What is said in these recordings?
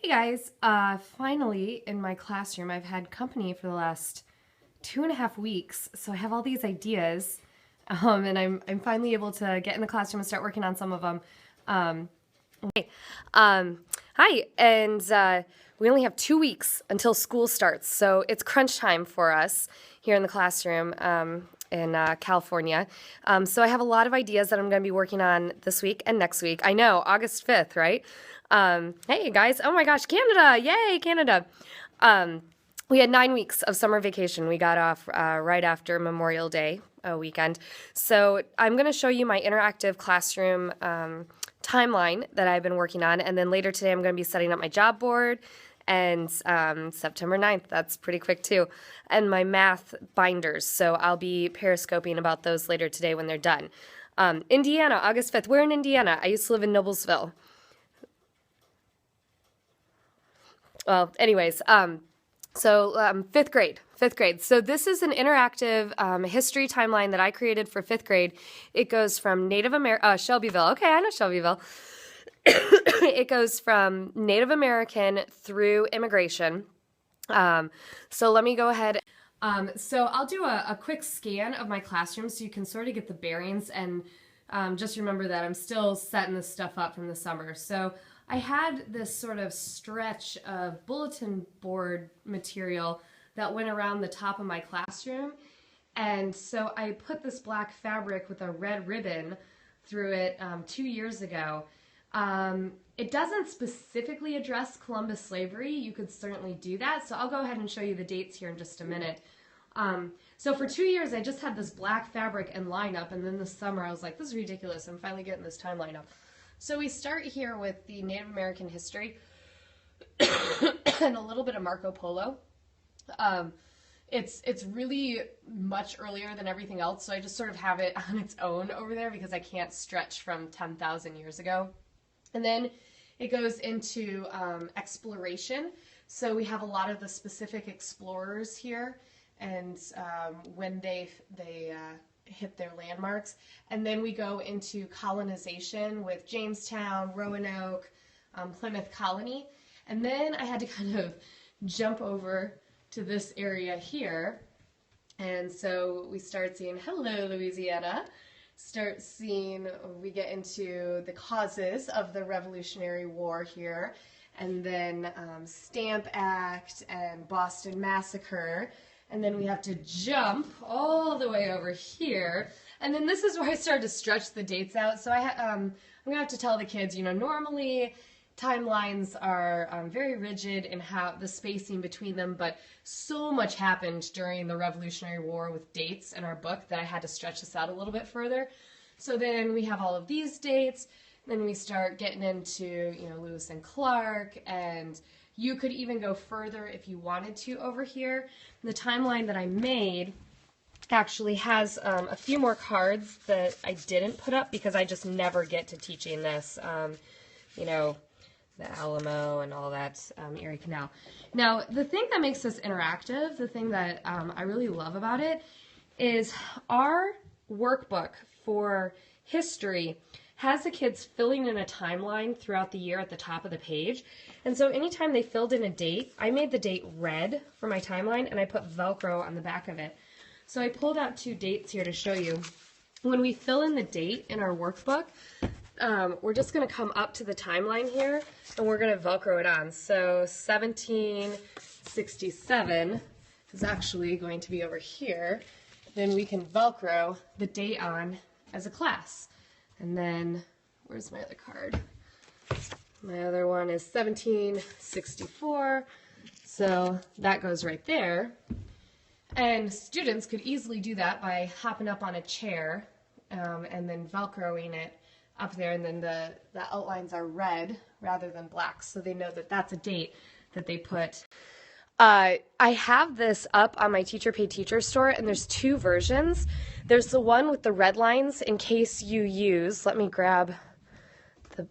Hey guys, finally in my classroom I've had company for the last 2.5 weeks, so I have all these ideas, and I'm finally able to get in the classroom and start working on some of them. Um, um, Hi, and we only have 2 weeks until school starts, so it's crunch time for us here in the classroom in California. So I have a lot of ideas that I'm going to be working on this week and next week. I know, August 5th, right? Hey guys, oh my gosh, Canada! Yay, Canada! We had 9 weeks of summer vacation. We got off right after Memorial Day weekend. So I'm going to show you my interactive classroom timeline that I've been working on. And then later today, I'm going to be setting up my job board. And September 9th, that's pretty quick too. And my math binders. So I'll be periscoping about those later today when they're done. Indiana, August 5th. We're in Indiana. I used to live in Noblesville. Well, anyways, fifth grade. So this is an interactive history timeline that I created for fifth grade. It goes from Shelbyville. Okay, I know Shelbyville. It goes from Native American through immigration. So let me go ahead. So I'll do a quick scan of my classroom so you can sort of get the bearings, and just remember that I'm still setting this stuff up from the summer. So I had this sort of stretch of bulletin board material that went around the top of my classroom. And so I put this black fabric with a red ribbon through it 2 years ago. It doesn't specifically address Columbus slavery. You could certainly do that. So I'll go ahead and show you the dates here in just a minute. So for 2 years, I just had this black fabric and line up. And then this summer, I was like, this is ridiculous. I'm finally getting this timeline up. So we start here with the Native American history and a little bit of Marco Polo. It's really much earlier than everything else, so I just sort of have it on its own over there because I can't stretch from 10,000 years ago. And then it goes into exploration. So we have a lot of the specific explorers here and when they hit their landmarks. And then we go into colonization with Jamestown, Roanoke, Plymouth Colony. And then I had to kind of jump over to this area here. And so we start seeing, hello, Louisiana. We get into the causes of the Revolutionary War here. And then Stamp Act and Boston Massacre. And then we have to jump all the way over here. And then this is where I started to stretch the dates out. So I'm going to have to tell the kids, normally timelines are very rigid in how the spacing between them, but so much happened during the Revolutionary War with dates in our book that I had to stretch this out a little bit further. So then we have all of these dates. Then we start getting into, Lewis and Clark, and you could even go further if you wanted to over here. The timeline that I made actually has a few more cards that I didn't put up because I just never get to teaching this, the Alamo and all that, Erie Canal. Now, the thing that makes this interactive, the thing that I really love about it, is our workbook for history has the kids filling in a timeline throughout the year at the top of the page. And so anytime they filled in a date, I made the date red for my timeline and I put Velcro on the back of it. So I pulled out 2 dates here to show you. When we fill in the date in our workbook, we're just going to come up to the timeline here and we're going to Velcro it on. So 1767 is actually going to be over here. Then we can Velcro the date on as a class. And then, where's my other card? My other one is 1764. So that goes right there. And students could easily do that by hopping up on a chair and then Velcroing it up there. And then the outlines are red rather than black. So they know that that's a date that they put. I have this up on my Teacher Pay Teacher store, and there's 2 versions. There's the one with the red lines in case you use, let me grab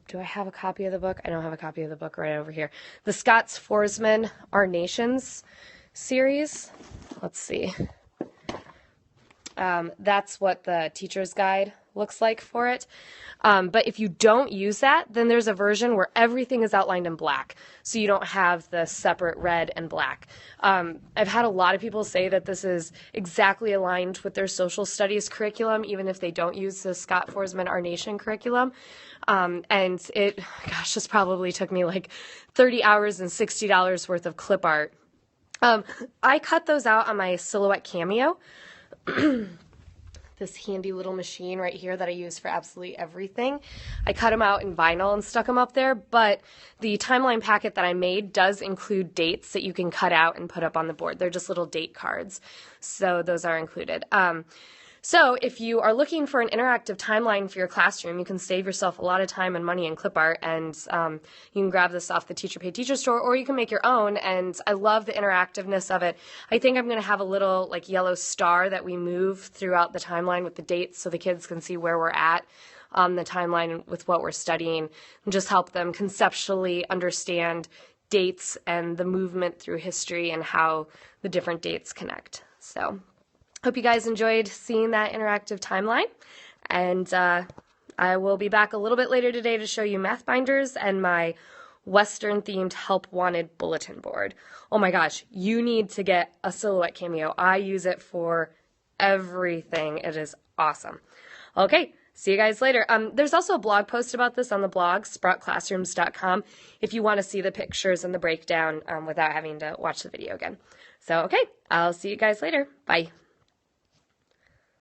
do I have a copy of the book? I don't have a copy of the book right over here. The Scotts Forsman Our Nations series. Let's see. That's what the teacher's guide looks like for it. But if you don't use that, then there's a version where everything is outlined in black, so you don't have the separate red and black. I've had a lot of people say that this is exactly aligned with their social studies curriculum, even if they don't use the Scott Forsman Our Nation curriculum. And it, gosh, this probably took me like 30 hours and $60 worth of clip art. I cut those out on my Silhouette Cameo. This handy little machine right here that I use for absolutely everything. I cut them out in vinyl and stuck them up there, but the timeline packet that I made does include dates that you can cut out and put up on the board. They're just little date cards, so those are included. So if you are looking for an interactive timeline for your classroom, you can save yourself a lot of time and money in clip art, and you can grab this off the Teacher Pay Teacher store, or you can make your own, and I love the interactiveness of it. I think I'm going to have a little like yellow star that we move throughout the timeline with the dates so the kids can see where we're at on the timeline with what we're studying, and just help them conceptually understand dates and the movement through history and how the different dates connect. So hope you guys enjoyed seeing that interactive timeline, and I will be back a little bit later today to show you math binders and my Western themed help wanted bulletin board. Oh my gosh, you need to get a Silhouette Cameo. I use it for everything. It is awesome. Okay, see you guys later. There's also a blog post about this on the blog, sproutclassrooms.com, if you want to see the pictures and the breakdown without having to watch the video again. So, okay, I'll see you guys later. Bye.